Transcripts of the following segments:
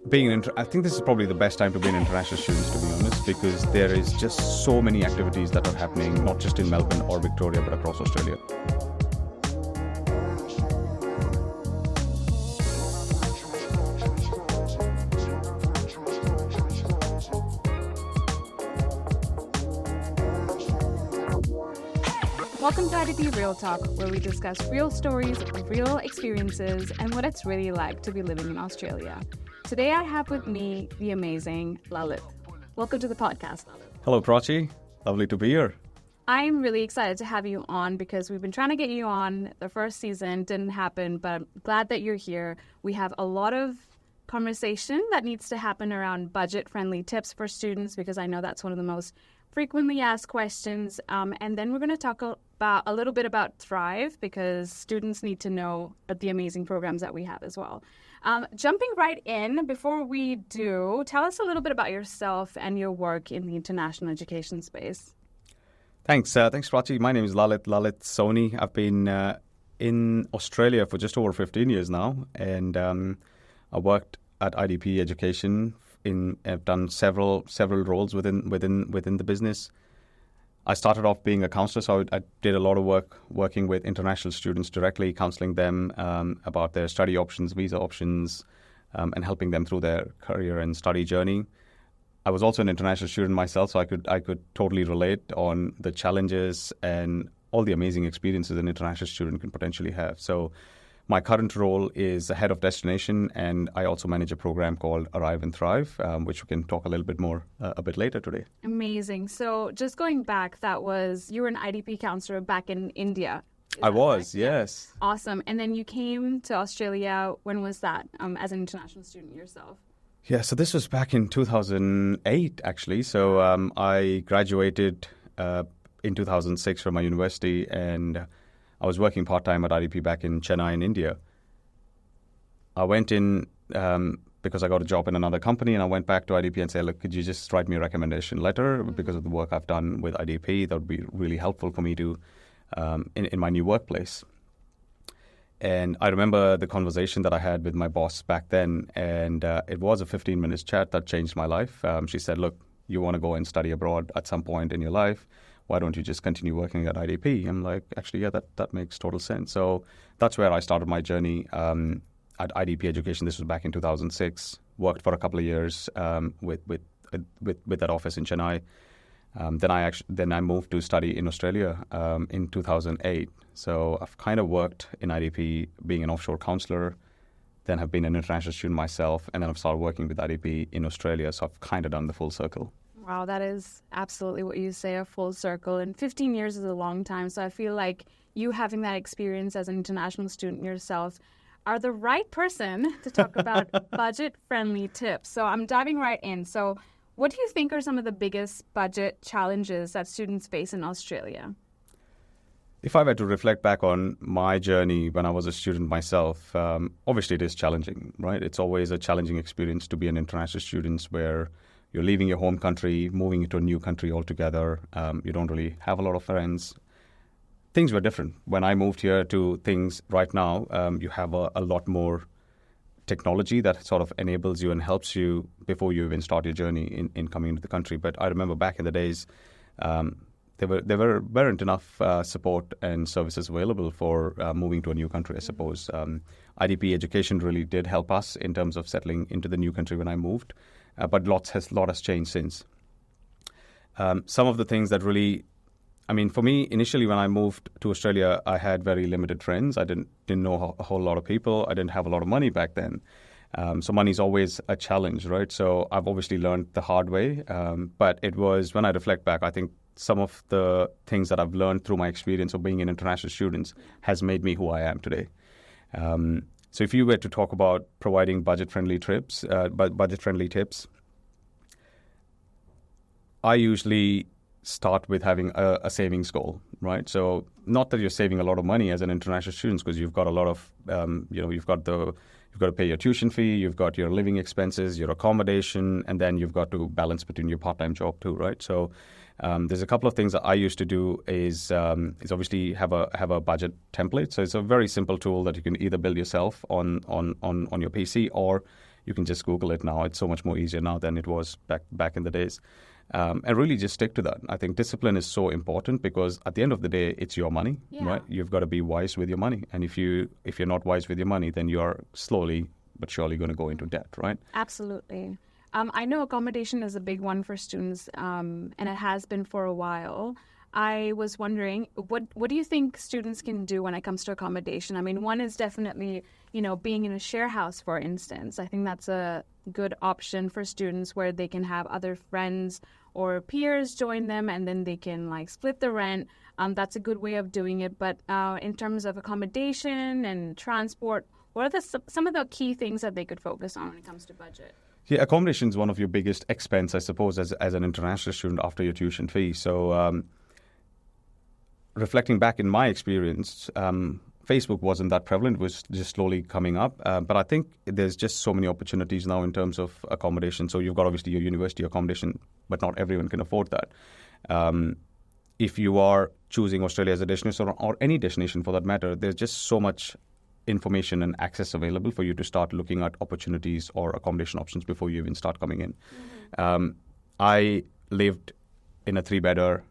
I think this is probably the best time to be an international student, to be honest, because there is just so many activities that are happening, not just in Melbourne or Victoria, but across Australia. Welcome to IDP Real Talk, where we discuss real stories, real experiences, and what it's really like to be living in Australia. Today I have with me the amazing Lalith. Welcome to the podcast, Lalith. Hello, Prachi. Lovely to be here. I'm really excited to have you on because we've been trying to get you on. The first season didn't happen, but I'm glad that you're here. We have a lot of conversation that needs to happen around budget-friendly tips for students because I know that's one of the most frequently asked questions. And then we're going to talk about a little bit about Thrive because students need to know the amazing programs that we have as well. Jumping right in, before we do, tell us a little bit about yourself and your work in the international education space. Thanks, Prachi. My name is Lalith Soni. I've been in Australia for just over 15 years now, and I worked at IDP Education. I've done several roles within the business. I started off being a counselor, so I did a lot of work working with international students directly, counseling them about their study options, visa options, and helping them through their career and study journey. I was also an international student myself, so I could totally relate on the challenges and all the amazing experiences an international student can potentially have. So my current role is the head of destination, and I also manage a program called Arrive and Thrive, which we can talk a little bit more a bit later today. Amazing. So just going back, you were an IDP counselor back in India. I was, yes. Awesome. And then you came to Australia. When was that as an international student yourself? Yeah, so this was back in 2008, actually. So I graduated in 2006 from my university, and I was working part-time at IDP back in Chennai in India. I went in because I got a job in another company, and I went back to IDP and said, look, could you just write me a recommendation letter because of the work I've done with IDP? That would be really helpful for me to in my new workplace. And I remember the conversation that I had with my boss back then, and it was a 15-minute chat that changed my life. She said, look, you want to go and study abroad at some point in your life. Why don't you just continue working at IDP? I'm like, actually, yeah, that makes total sense. So that's where I started my journey at IDP Education. This was back in 2006. Worked for a couple of years with that office in Chennai. Then I moved to study in Australia in 2008. So I've kind of worked in IDP being an offshore counselor, then have been an international student myself, and then I've started working with IDP in Australia. So I've kind of done the full circle. Wow, that is absolutely what you say, a full circle. And 15 years is a long time. So I feel like you having that experience as an international student yourself are the right person to talk about budget-friendly tips. So I'm diving right in. So what do you think are some of the biggest budget challenges that students face in Australia? If I were to reflect back on my journey when I was a student myself, obviously it is challenging, right? It's always a challenging experience to be an international student where you're leaving your home country, moving into a new country altogether. You don't really have a lot of friends. Things were different. When I moved here to things right now, you have a lot more technology that sort of enables you and helps you before you even start your journey in coming into the country. But I remember back in the days, there weren't enough support and services available for moving to a new country, I suppose. IDP Education really did help us in terms of settling into the new country when I moved. But lot has changed since. Some of the things that really, for me, initially when I moved to Australia, I had very limited friends. I didn't know a whole lot of people. I didn't have a lot of money back then. So money is always a challenge, right? So I've obviously learned the hard way. But it was, when I reflect back, I think some of the things that I've learned through my experience of being an international student has made me who I am today. So if you were to talk about providing budget-friendly tips, I usually start with having a savings goal, right? So not that you're saving a lot of money as an international student because you've got a lot of, you've got to pay your tuition fee, you've got your living expenses, your accommodation, and then you've got to balance between your part-time job too, right? So there's a couple of things that I used to do is obviously have a budget template. So it's a very simple tool that you can either build yourself on your PC, or You can just Google it now. It's so much more easier now than it was back in the days. And really just stick to that. I think discipline is so important because at the end of the day, it's your money, right? You've got to be wise with your money. And if you're not wise with your money, then you're slowly but surely going to go into debt, right? Absolutely. I know accommodation is a big one for students, and it has been for a while. I was wondering, what do you think students can do when it comes to accommodation? I mean, one is definitely, being in a share house, for instance. I think that's a good option for students where they can have other friends or peers join them, and then they can split the rent. That's a good way of doing it. But in terms of accommodation and transport, what are some of the key things that they could focus on when it comes to budget? Yeah, accommodation is one of your biggest expense, I suppose, as an international student after your tuition fee. So reflecting back in my experience, Facebook wasn't that prevalent. It was just slowly coming up. But I think there's just so many opportunities now in terms of accommodation. So you've got obviously your university accommodation, but not everyone can afford that. If you are choosing Australia as a destination or any destination for that matter, there's just so much information and access available for you to start looking at opportunities or accommodation options before you even start coming in. Mm-hmm. I lived in a 3-bedder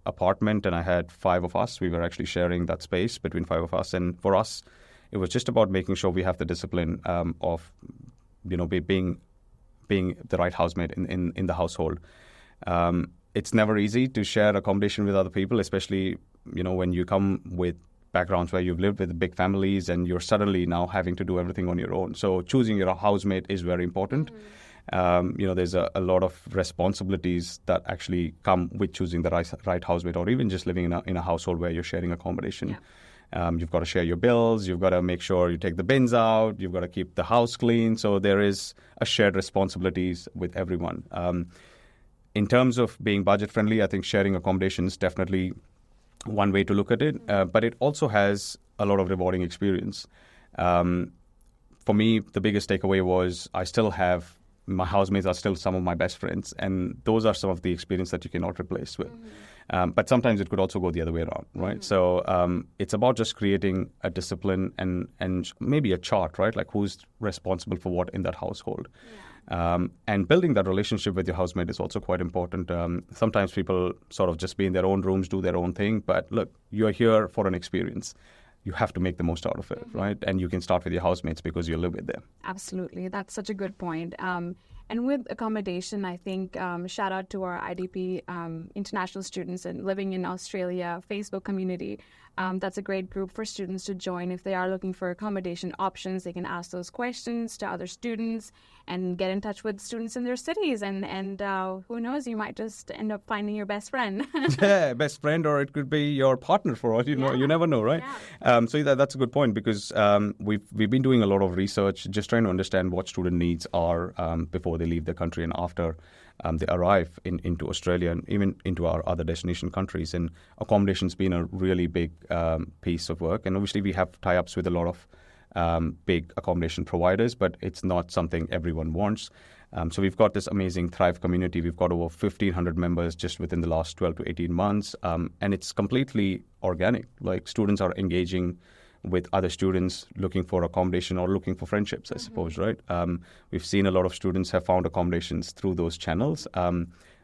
apartment, and I had 5 of us. We were actually sharing that space between 5 of us. And for us, it was just about making sure we have the discipline of, being the right housemate in the household. It's never easy to share accommodation with other people, especially, when you come with backgrounds where you've lived with big families and you're suddenly now having to do everything on your own. So choosing your housemate is very important. There's a lot of responsibilities that actually come with choosing the right housemate, or even just living in a household where you're sharing accommodation. Yeah. You've got to share your bills. You've got to make sure you take the bins out. You've got to keep the house clean. So there is a shared responsibilities with everyone. In terms of being budget friendly, I think sharing accommodation is definitely one way to look at it, but it also has a lot of rewarding experience. For me, the biggest takeaway was my housemates are still some of my best friends, and those are some of the experience that you cannot replace with. But sometimes it could also go the other way around, right? So it's about just creating a discipline and maybe a chart, right? Like who's responsible for what in that household. And building that relationship with your housemate is also quite important. Sometimes people sort of just be in their own rooms, do their own thing. But look, you're here for an experience. You have to make the most out of it, right? And you can start with your housemates because you live with them. Absolutely. That's such a good point. And with accommodation, I think shout out to our IDP international students and living in Australia Facebook community. That's a great group for students to join. If they are looking for accommodation options, they can ask those questions to other students and get in touch with students in their cities. And who knows, you might just end up finding your best friend. Yeah, best friend, or it could be your partner for all you know. You never know, right? Yeah. So that's a good point because we've been doing a lot of research just trying to understand what student needs are before they leave the country and after they arrive into Australia and even into our other destination countries. And accommodation's been a really big piece of work. And obviously we have tie-ups with a lot of big accommodation providers, but it's not something everyone wants. So we've got this amazing Thrive community. We've got over 1,500 members just within the last 12 to 18 months. And it's completely organic. Like students are engaging with other students looking for accommodation or looking for friendships, I suppose, right? We've seen a lot of students have found accommodations through those channels.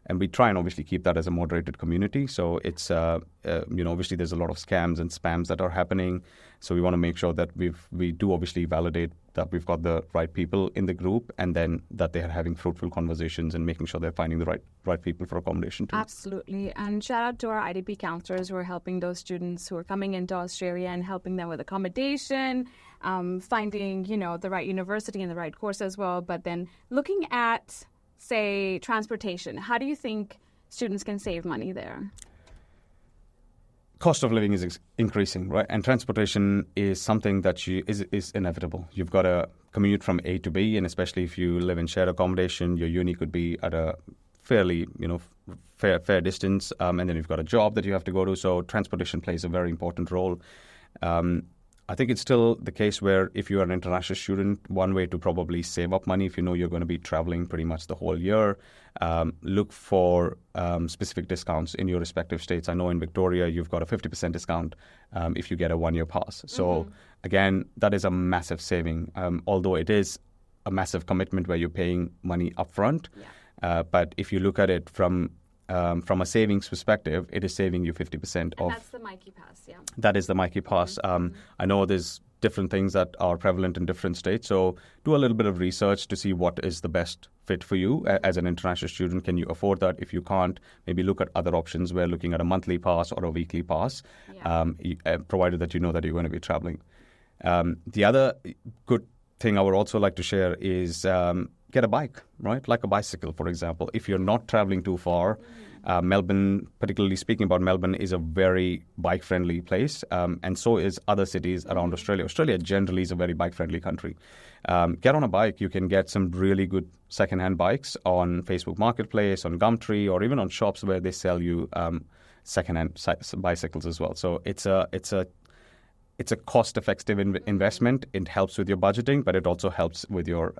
And we try and obviously keep that as a moderated community. So it's, obviously there's a lot of scams and spams that are happening. So we want to make sure that we do obviously validate that we've got the right people in the group, and then that they are having fruitful conversations and making sure they're finding the right people for accommodation too. Absolutely. And shout out to our IDP counselors who are helping those students who are coming into Australia and helping them with accommodation, finding, the right university and the right course as well. But then looking at, say, transportation, how do you think students can save money there? Cost of living is increasing, right? And transportation is something that is inevitable. You've got to commute from A to B, and especially if you live in shared accommodation, your uni could be at a fairly, fair distance, and then you've got a job that you have to go to. So transportation plays a very important role. I think it's still the case where if you're an international student, one way to probably save up money, if you know you're going to be traveling pretty much the whole year, look for specific discounts in your respective states. I know in Victoria, you've got a 50% discount if you get a one-year pass. So again, that is a massive saving. Although it is a massive commitment where you're paying money upfront. Yeah. But if you look at it from a savings perspective, it is saving you 50% And of. that's the Mikey Pass, yeah. That is the Mikey Pass. I know there's different things that are prevalent in different states. So do a little bit of research to see what is the best fit for you as an international student. Can you afford that? If you can't, maybe look at other options. We're looking at a monthly pass or a weekly pass, provided that you know that you're going to be traveling. The other good thing I would also like to share is get a bike, right? Like a bicycle, for example. If you're not traveling too far, Melbourne, particularly speaking about Melbourne, is a very bike-friendly place, and so is other cities around Australia. Australia generally is a very bike-friendly country. Get on a bike. You can get some really good second-hand bikes on Facebook Marketplace, on Gumtree, or even on shops where they sell you second-hand bicycles as well. So it's a cost-effective investment. It helps with your budgeting, but it also helps with your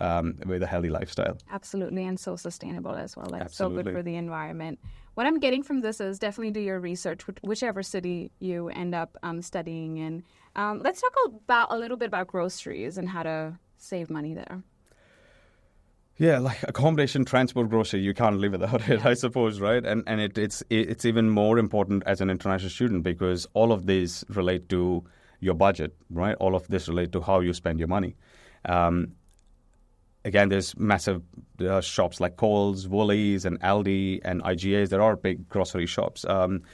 with a healthy lifestyle. Absolutely, and so sustainable as well. Like Absolutely. so good for the environment. What I'm getting from this is definitely do your research, whichever city you end up studying in. Let's talk about a little bit about groceries and how to save money there. Yeah, like accommodation, transport, grocery, you can't live without it, I suppose, right? And it's even more important as an international student because all of these relate to your budget, right? All of this relate to how you spend your money. Again, there's massive shops like Coles, Woolies, and Aldi, and IGAs. There are big grocery shops. And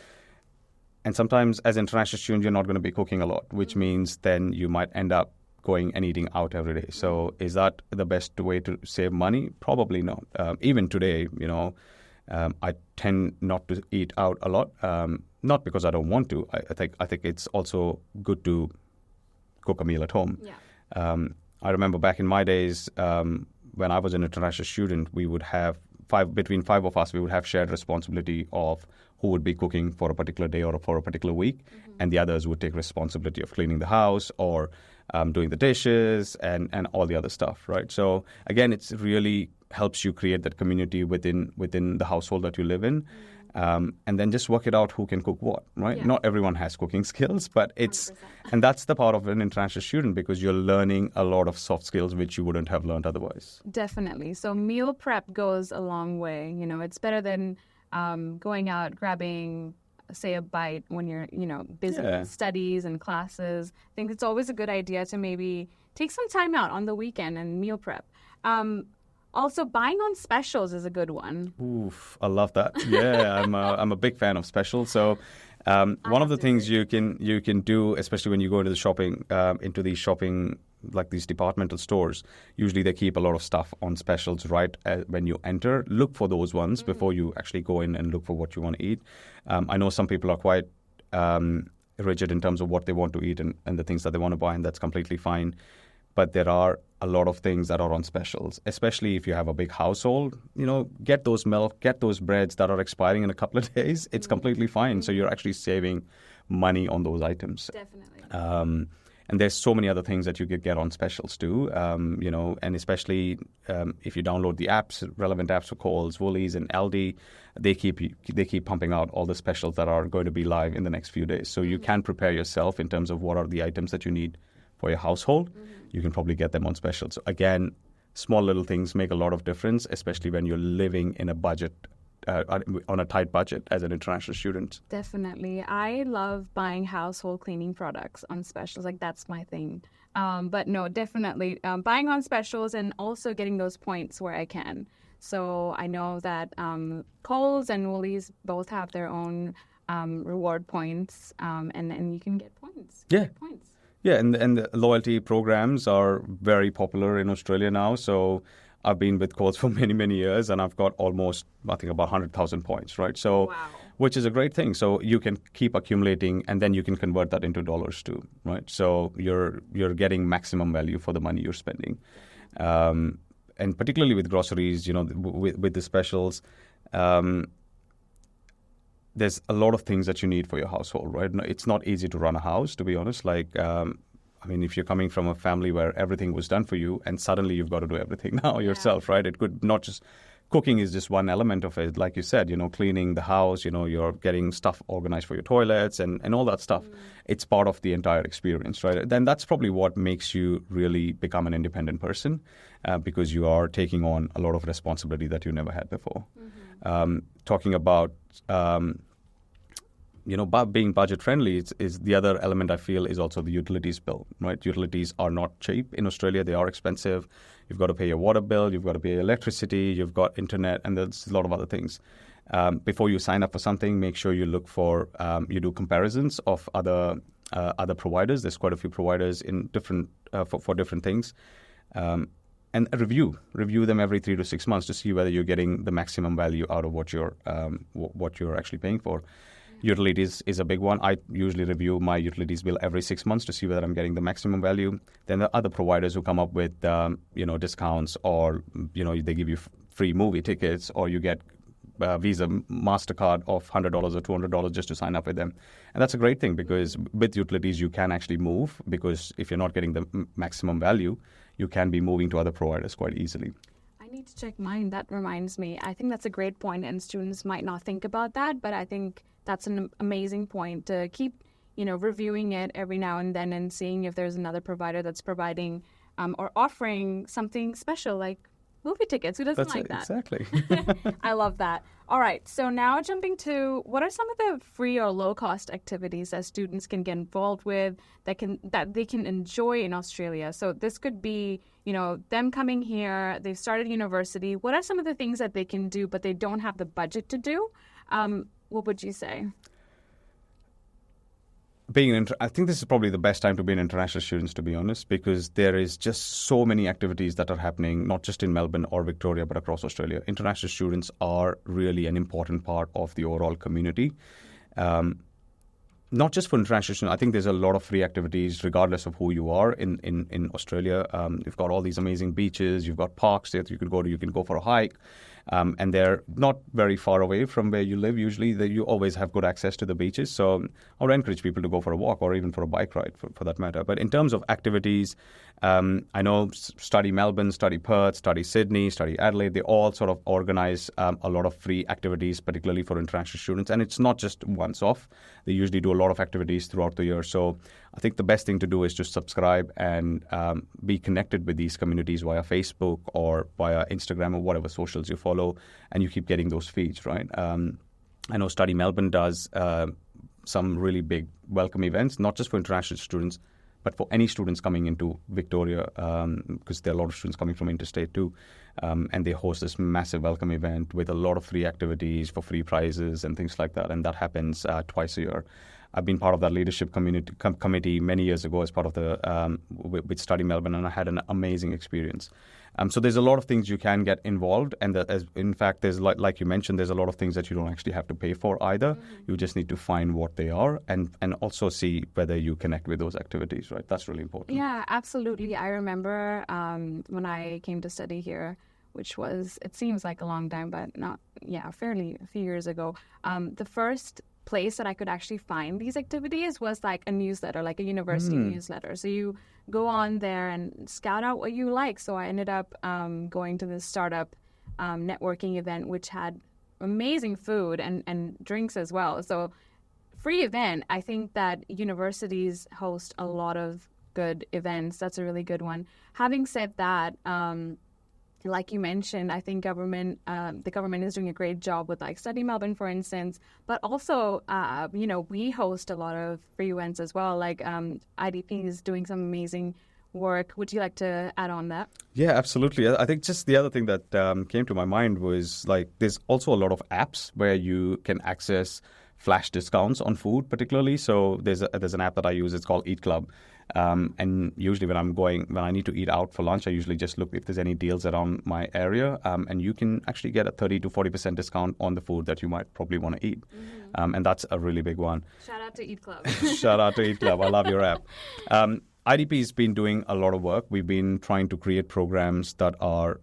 sometimes as an international student, you're not going to be cooking a lot, which means then you might end up going and eating out every day. So is that the best way to save money? Probably not. Even today, I tend not to eat out a lot. Not because I don't want to. I think it's also good to cook a meal at home. Yeah. I remember back in my days when I was an international student, we would have between five of us, we would have shared responsibility of who would be cooking for a particular day or for a particular week, and the others would take responsibility of cleaning the house or doing the dishes and all the other stuff, right? So again, it's really helps you create that community within the household that you live in. And then just work it out who can cook what, right? Yeah. Not everyone has cooking skills, but 100%. and that's the part of an international student because you're learning a lot of soft skills which you wouldn't have learned otherwise. Definitely. So meal prep goes a long way. It's better than going out, grabbing, say, a bite when you're, busy with studies and classes. I think it's always a good idea to maybe take some time out on the weekend and meal prep. Also, buying on specials is a good one. Oof, I love that. Yeah, I'm a big fan of specials. So one of the things you can do, especially when you go into these shopping like these departmental stores, usually they keep a lot of stuff on specials right when you enter. Look for those ones before you actually go in and look for what you want to eat. I know some people are quite rigid in terms of what they want to eat and the things that they want to buy, and that's completely fine. But there are a lot of things that are on specials, especially if you have a big household. Get those milk, get those breads that are expiring in a couple of days. It's completely fine. So you're actually saving money on those items. Definitely. And there's so many other things that you could get on specials too, and especially if you download the apps, relevant apps for Coles, Woolies, and Aldi, they keep pumping out all the specials that are going to be live in the next few days. So you can prepare yourself in terms of what are the items that you need for your household. You can probably get them on special. So again, small little things make a lot of difference, especially when you're living in a budget, on a tight budget as an international student. Definitely. I love buying household cleaning products on specials. Like, that's my thing. But no, definitely buying on specials and also getting those points where I can. So I know that Coles and Woolies both have their own reward points, and you can get points. Yeah. Points. Yeah, and the loyalty programs are very popular in Australia now. So I've been with Coles for many, many years, and I've got almost, I think, about 100,000 points, right? So, wow. Which is a great thing. So you can keep accumulating, and then you can convert that into dollars too, right? So you're getting maximum value for the money you're spending. And particularly with groceries, with the specials, there's a lot of things that you need for your household, right? It's not easy to run a house, to be honest. If you're coming from a family where everything was done for you and suddenly you've got to do everything now yourself, right? It could not just cooking is just one element of it. Like you said, cleaning the house, you're getting stuff organized for your toilets and all that stuff. It's part of the entire experience, right? Then that's probably what makes you really become an independent person, because you are taking on a lot of responsibility that you never had before. Talking about being budget friendly is the other element I feel is also the utilities bill, right? Utilities are not cheap in Australia. They are expensive. You've got to pay your water bill, you've got to pay electricity, you've got internet, and there's a lot of other things. Before you sign up for something, make sure you look for, you do comparisons of other providers. There's quite a few providers in different for different things. And review them every 3 to 6 months to see whether you're getting the maximum value out of what you're actually paying for. Utilities is a big one. I usually review my utilities bill every 6 months to see whether I'm getting the maximum value. Then there are other providers who come up with discounts, or they give you free movie tickets, or you get Visa, MasterCard of $100 or $200 just to sign up with them. And that's a great thing, because with utilities you can actually move, because if you're not getting the maximum value, you can be moving to other providers quite easily. I need to check mine. That reminds me. I think that's a great point, and students might not think about that, but I think that's an amazing point to keep, reviewing it every now and then and seeing if there's another provider that's providing or offering something special like movie tickets. Who doesn't like that? Exactly. I love that. All right. So now jumping to, what are some of the free or low-cost activities that students can get involved with that they can enjoy in Australia? So this could be, them coming here, they've started university. What are some of the things that they can do but they don't have the budget to do? What would you say? I think this is probably the best time to be an international student, to be honest, because there is just so many activities that are happening, not just in Melbourne or Victoria, but across Australia. International students are really an important part of the overall community. Not just for international students. I think there's a lot of free activities regardless of who you are in Australia. You've got all these amazing beaches. You've got parks that you could go to. You can go for a hike. And they're not very far away from where you live. Usually you always have good access to the beaches. So I would encourage people to go for a walk or even for a bike ride for that matter. But in terms of activities, I know Study Melbourne, Study Perth, Study Sydney, Study Adelaide, they all sort of organize a lot of free activities, particularly for international students. And it's not just once off. They usually do a lot of activities throughout the year. So I think the best thing to do is just subscribe and be connected with these communities via Facebook or via Instagram or whatever socials you follow, and you keep getting those feeds, right? I know Study Melbourne does some really big welcome events, not just for international students, but for any students coming into Victoria, because there are a lot of students coming from interstate too. And they host this massive welcome event with a lot of free activities for free prizes and things like that. And that happens twice a year. I've been part of that leadership committee many years ago as part of the with Study Melbourne, and I had an amazing experience. So there's a lot of things you can get involved, and in fact, there's like you mentioned, there's a lot of things that you don't actually have to pay for either. You just need to find what they are, and also see whether you connect with those activities. Right, that's really important. Yeah, absolutely. I remember when I came to study here, which was, it seems like a long time, but not, fairly a few years ago. The first place that I could actually find these activities was like a newsletter, like a university newsletter. So you go on there and scout out what you like. So I ended up going to this startup networking event, which had amazing food and drinks as well. So free event. I think that universities host a lot of good events. That's a really good one. Having said that, like you mentioned, I think the government is doing a great job with like Study Melbourne, for instance, but also, we host a lot of free events as well. Like IDP is doing some amazing work. Would you like to add on that? Yeah, absolutely. I think just the other thing that came to my mind was like there's also a lot of apps where you can access flash discounts on food particularly. So there's an app that I use. It's called Eat Club. And usually when I need to eat out for lunch, I usually just look if there's any deals around my area. And you can actually get a 30 to 40% discount on the food that you might probably want to eat. And that's a really big one. Shout out to Eat Club. Shout out to Eat Club. I love your app. IDP has been doing a lot of work. We've been trying to create programs that are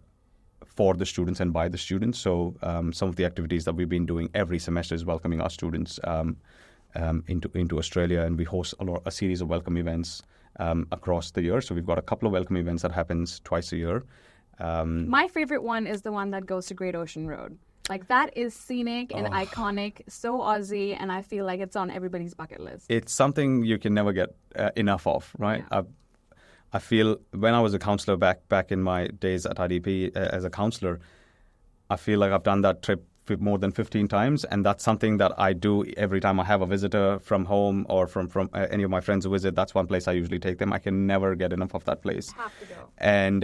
for the students and by the students. So some of the activities that we've been doing every semester is welcoming our students into Australia, and we host a series of welcome events across the year. So we've got a couple of welcome events that happens twice a year. My favorite one is the one that goes to Great Ocean Road. Like, that is scenic and iconic, so Aussie, and I feel like it's on everybody's bucket list. It's something you can never get enough of, right? Yeah. I feel when I was a counselor back in my days at IDP as a counselor, I feel like I've done that trip more than 15 times, and that's something that I do every time I have a visitor from home or from any of my friends who visit. That's one place I usually take them. I can never get enough of that place. Have to go. And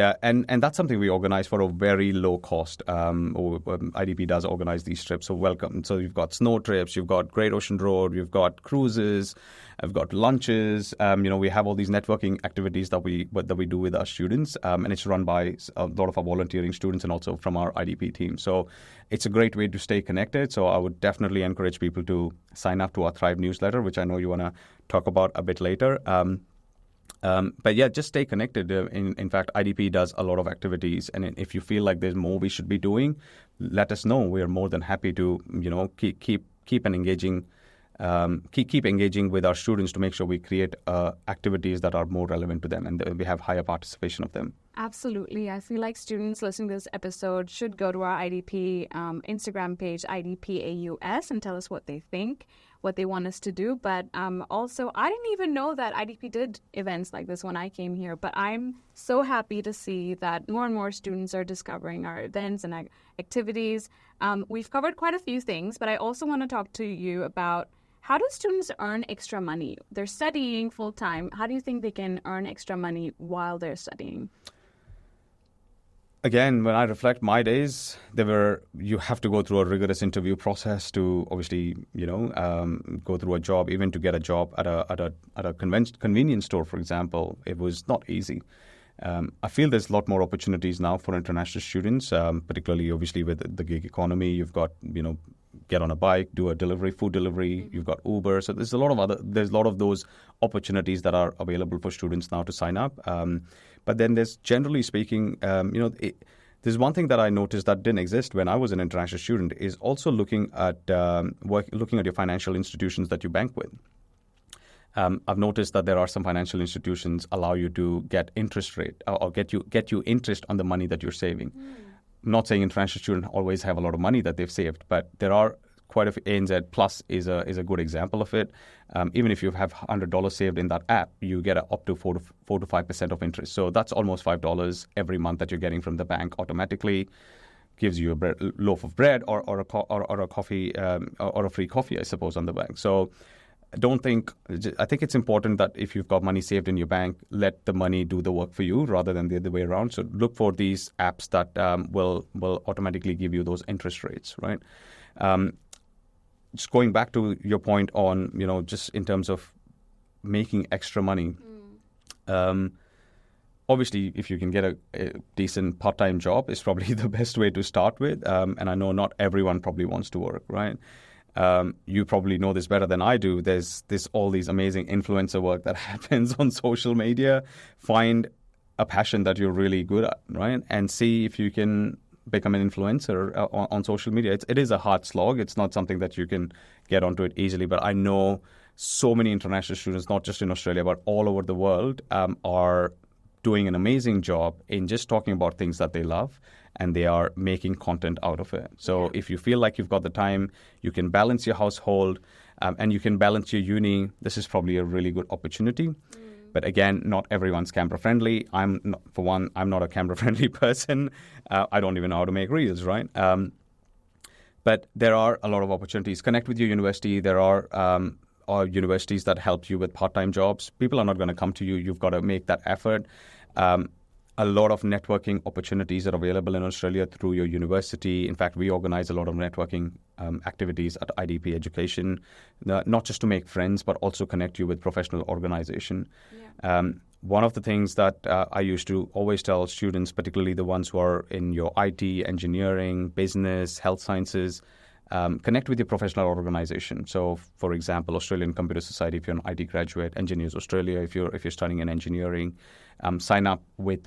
that's something we organize for a very low cost. IDP does organize these trips, so welcome. So you've got snow trips, you've got Great Ocean Road, you've got cruises, I've got lunches. We have all these networking activities that we do with our students, and it's run by a lot of our volunteering students and also from our IDP team. So it's a great way to stay connected. So I would definitely encourage people to sign up to our Thrive newsletter, which I know you want to talk about a bit later. But yeah, just stay connected. In fact, IDP does a lot of activities, and if you feel like there's more we should be doing, let us know. We are more than happy to keep engaging with our students to make sure we create activities that are more relevant to them and we have higher participation of them. Absolutely. I feel like students listening to this episode should go to our IDP Instagram page, IDPAUS, and tell us what they think, what they want us to do. But also, I didn't even know that IDP did events like this when I came here. But I'm so happy to see that more and more students are discovering our events and activities. We've covered quite a few things, but I also want to talk to you about how do students earn extra money? They're studying full-time. How do you think they can earn extra money while they're studying? Again, when I reflect my days, you have to go through a rigorous interview process to obviously, go through a job, even to get a job at a convenience store, for example. It was not easy. I feel there's a lot more opportunities now for international students, particularly obviously with the gig economy. You've got, get on a bike, do a food delivery. You've got Uber. So there's a lot of those opportunities that are available for students now to sign up. But then there's, generally speaking, there's one thing that I noticed that didn't exist when I was an international student is also looking at your financial institutions that you bank with. I've noticed that there are some financial institutions allow you to get interest rate or get you interest on the money that you're saving. I'm not saying international students always have a lot of money that they've saved, but there are quite a few. ANZ Plus is a good example of it. Even if you have $100 saved in that app, you get up to 4 to 5% of interest. So that's almost $5 every month that you're getting from the bank automatically. Gives you a loaf of bread or a coffee or a free coffee, I suppose, on the bank. So I think it's important that if you've got money saved in your bank, let the money do the work for you rather than the other way around. So look for these apps that will automatically give you those interest rates, right? Just going back to your point on, just in terms of making extra money. Obviously, if you can get a decent part-time job, is probably the best way to start with. And I know not everyone probably wants to work, right? You probably know this better than I do. There's all these amazing influencer work that happens on social media. Find a passion that you're really good at, right? And see if you can become an influencer on social media. It is a hard slog. It's not something that you can get onto it easily. But I know so many international students, not just in Australia, but all over the world, are doing an amazing job in just talking about things that they love, and they are making content out of it. So if you feel like you've got the time, you can balance your household, and you can balance your uni, this is probably a really good opportunity. But again, not everyone's camera friendly. I'm not a camera friendly person. I don't even know how to make reels, right? But there are a lot of opportunities. Connect with your university. There are universities that help you with part-time jobs. People are not going to come to you. You've got to make that effort. A lot of networking opportunities are available in Australia through your university. In fact, we organize a lot of networking activities at IDP Education, not just to make friends, but also connect you with professional organization. Yeah. One of the things that I used to always tell students, particularly the ones who are in your IT, engineering, business, health sciences, connect with your professional organization. So, for example, Australian Computer Society, if you're an IT graduate, Engineers Australia, if you're studying in engineering, sign up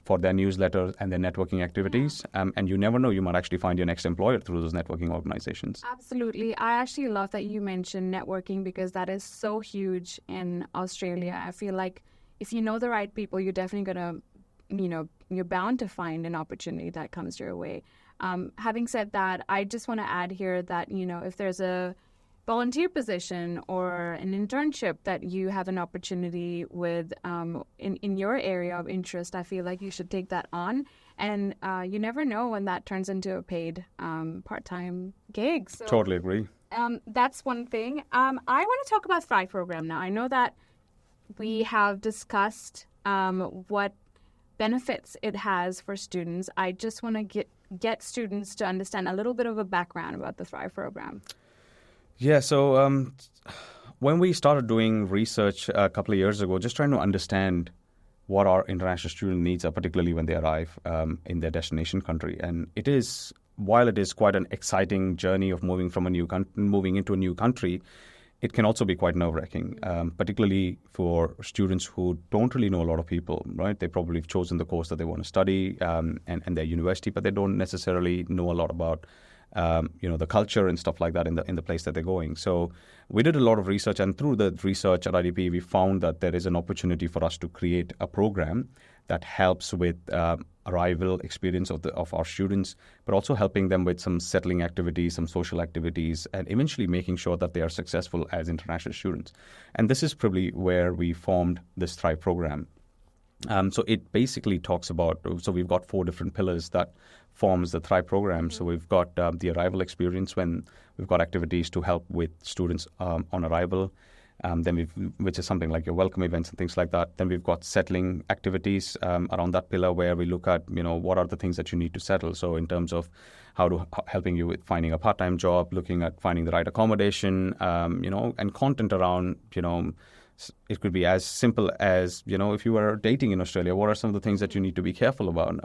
for their newsletter and their networking activities. And you never know, you might actually find your next employer through those networking organizations. Absolutely. I actually love that you mentioned networking because that is so huge in Australia. I feel like if you know the right people, you're definitely going to you're bound to find an opportunity that comes your way. Having said that, I just want to add here that, if there's a volunteer position or an internship that you have an opportunity with in your area of interest, I feel like you should take that on. And you never know when that turns into a paid part-time gig. So, Totally agree. that's one thing. I want to talk about Thrive program now. I know that we have discussed what benefits it has for students. I just want to get students to understand a little bit of a background about the Thrive program. Yeah, so when we started doing research a couple of years ago, just trying to understand what our international student needs are, particularly when they arrive in their destination country. And while it is quite an exciting journey of moving into a new country, it can also be quite nerve-wracking, particularly for students who don't really know a lot of people, right? They probably have chosen the course that they want to study and their university, but they don't necessarily know a lot about the culture and stuff like that in the place that they're going. So we did a lot of research, and through the research at IDP, we found that there is an opportunity for us to create a program that helps with arrival experience of our students, but also helping them with some settling activities, some social activities, and eventually making sure that they are successful as international students. And this is probably where we formed this Thrive program. So it basically talks about, so we've got 4 different pillars that forms the Thrive program. So we've got the arrival experience, when we've got activities to help with students on arrival, which is something like your welcome events and things like that. Then we've got settling activities around that pillar, where we look at, what are the things that you need to settle. So in terms of helping you with finding a part-time job, looking at finding the right accommodation, and content around, it could be as simple as, if you were dating in Australia, what are some of the things that you need to be careful about?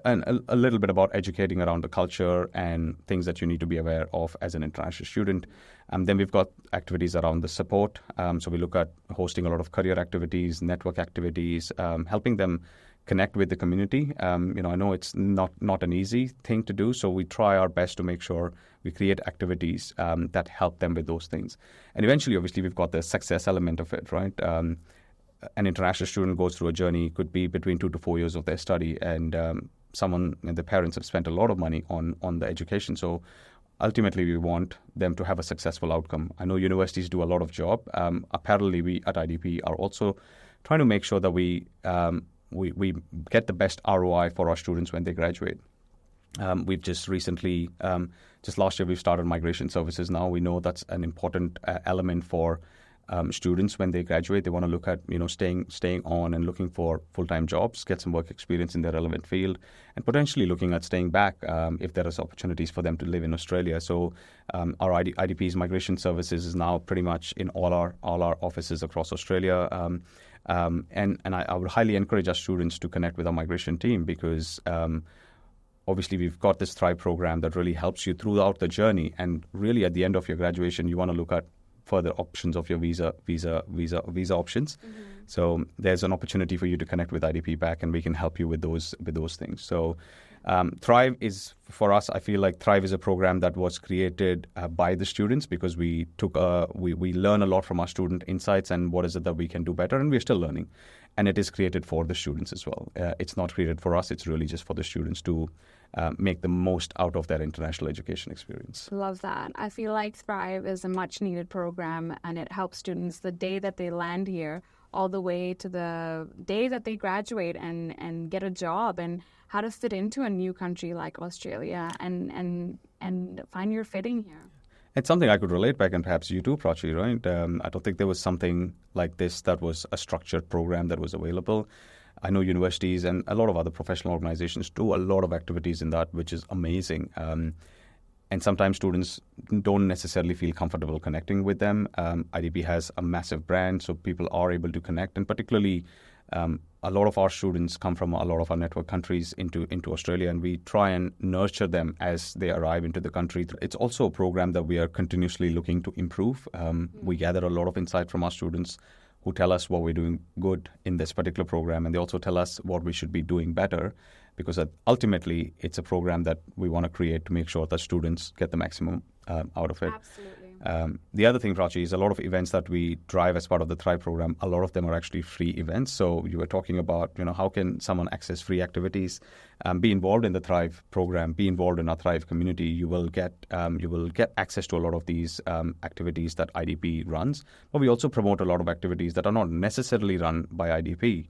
And a little bit about educating around the culture and things that you need to be aware of as an international student. Then we've got activities around the support. So we look at hosting a lot of career activities, network activities, helping them connect with the community. I know it's not an easy thing to do, so we try our best to make sure we create activities that help them with those things. And eventually, obviously, we've got the success element of it, right? An international student goes through a journey, could be between 2 to 4 years of their study, and the parents have spent a lot of money on the education. So ultimately, we want them to have a successful outcome. I know universities do a lot of job. Apparently, we at IDP are also trying to make sure that we get the best ROI for our students when they graduate. We've just recently, just last year, we've started migration services now. We know that's an important element for students when they graduate. They want to look at, staying on and looking for full-time jobs, get some work experience in their relevant field, and potentially looking at staying back if there is opportunities for them to live in Australia. So our IDP's migration services is now pretty much in all our offices across Australia. And I would highly encourage our students to connect with our migration team, because obviously we've got this Thrive program that really helps you throughout the journey. And really at the end of your graduation, you want to look at further options of your visa options. Mm-hmm. So there's an opportunity for you to connect with IDP back, and we can help you with those things. So Thrive is, for us, I feel like Thrive is a program that was created by the students, because we learn a lot from our student insights and what is it that we can do better, and we're still learning. And it is created for the students as well. It's not created for us. It's really just for the students to make the most out of their international education experience. Love that. I feel like Thrive is a much needed program, and it helps students the day that they land here all the way to the day that they graduate and get a job, and how to fit into a new country like Australia and find your fitting here. It's something I could relate back, and perhaps you too, Prachi, right? I don't think there was something like this that was a structured program that was available. I know universities and a lot of other professional organizations do a lot of activities in that, which is amazing. And sometimes students don't necessarily feel comfortable connecting with them. IDP has a massive brand, so people are able to connect. And particularly, a lot of our students come from a lot of our network countries into Australia, and we try and nurture them as they arrive into the country. It's also a program that we are continuously looking to improve. We gather a lot of insight from our students who tell us what we're doing good in this particular program, and they also tell us what we should be doing better, because ultimately it's a program that we want to create to make sure that students get the maximum out of it. Absolutely. The other thing, Prachi, is a lot of events that we drive as part of the Thrive program, a lot of them are actually free events. So you were talking about, how can someone access free activities, be involved in the Thrive program, be involved in our Thrive community. You will get access to a lot of these activities that IDP runs. But we also promote a lot of activities that are not necessarily run by IDP,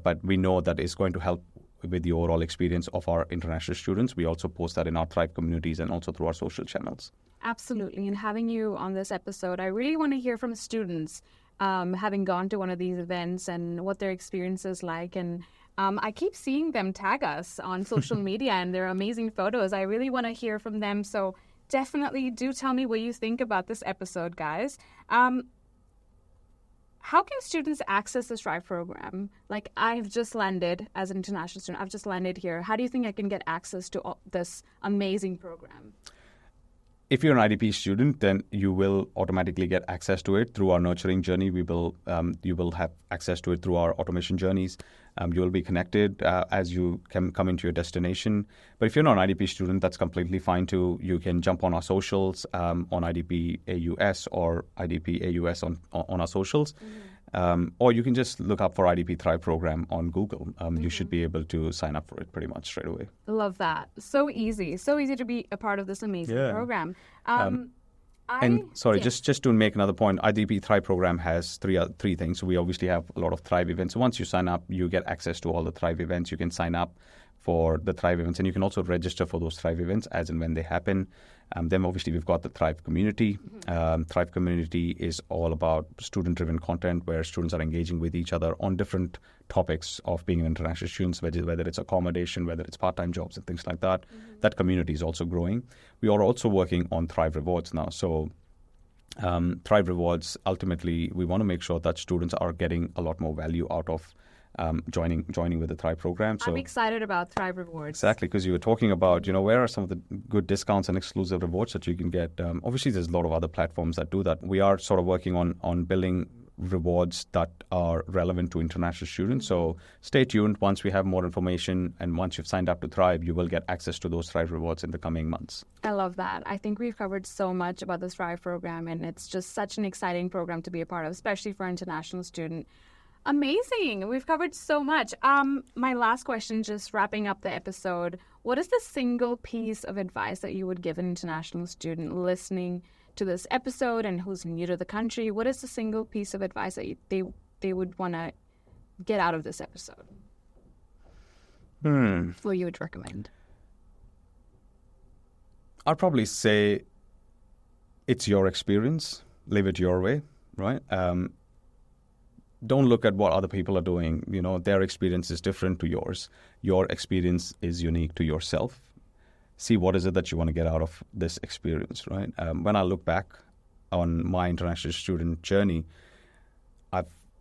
but we know that is going to help with the overall experience of our international students. We also post that in our Thrive communities and also through our social channels. Absolutely. And having you on this episode, I really want to hear from students having gone to one of these events and what their experience is like. And I keep seeing them tag us on social media and their amazing photos. I really want to hear from them. So definitely do tell me what you think about this episode, guys. How can students access the Thrive program? Like, I've just landed as an international student. I've just landed here. How do you think I can get access to this amazing program? If you're an IDP student, then you will automatically get access to it through our nurturing journey. You will have access to it through our automation journeys. You will be connected as you can come into your destination. But if you're not an IDP student, that's completely fine too. You can jump on our socials on IDP AUS or IDP AUS on our socials. Or you can just look up for IDP Thrive program on Google. You should be able to sign up for it pretty much straight away. Love that. So easy to be a part of this amazing program. Just to make another point, IDP Thrive program has three things. So we obviously have a lot of Thrive events. So once you sign up, you get access to all the Thrive events. You can sign up for the Thrive events, and you can also register for those Thrive events as and when they happen. Then obviously we've got the Thrive community. Thrive community is all about student-driven content where students are engaging with each other on different topics of being an international student, whether it's accommodation, whether it's part-time jobs and things like that. That community is also growing. We are also working on Thrive Rewards now. So Thrive Rewards, ultimately, we want to make sure that students are getting a lot more value out of joining with the Thrive program. So I'm excited about Thrive Rewards. Exactly, because you were talking about, where are some of the good discounts and exclusive rewards that you can get. Obviously, there's a lot of other platforms that do that. We are sort of working on building rewards that are relevant to international students. So stay tuned. Once we have more information and once you've signed up to Thrive, you will get access to those Thrive rewards in the coming months. I love that. I think we've covered so much about the Thrive program, and it's just such an exciting program to be a part of, especially for an international student. Amazing. We've covered so much. My last question, just wrapping up the episode, what is the single piece of advice that you would give an international student listening to this episode and who's new to the country? What is the single piece of advice that they would want to get out of this episode? What you would recommend? I'd probably say it's your experience. Live it your way, right? Don't look at what other people are doing. Their experience is different to yours. Your experience is unique to yourself. See what is it that you want to get out of this experience, right? When I look back on my international student journey,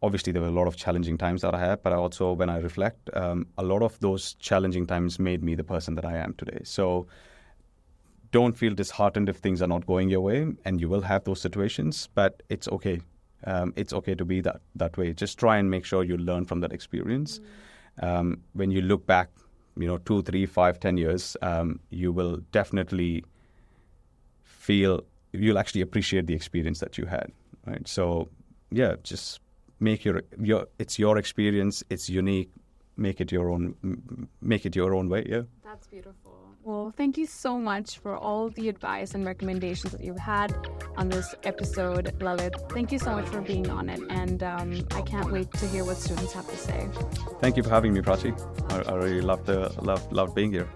obviously there were a lot of challenging times that I had, but also when I reflect, a lot of those challenging times made me the person that I am today. So don't feel disheartened if things are not going your way, and you will have those situations, but it's okay. It's okay to be that way. Just try and make sure you learn from that experience. When you look back, 2, 3, 5, 10 years, you will definitely you'll actually appreciate the experience that you had, right? So, just make it's your experience. It's unique. Make it your own way. Yeah. That's beautiful. Well, thank you so much for all the advice and recommendations that you've had on this episode, Lalith. Thank you so much for being on it, and I can't wait to hear what students have to say. Thank you for having me, Prachi. I really loved being here.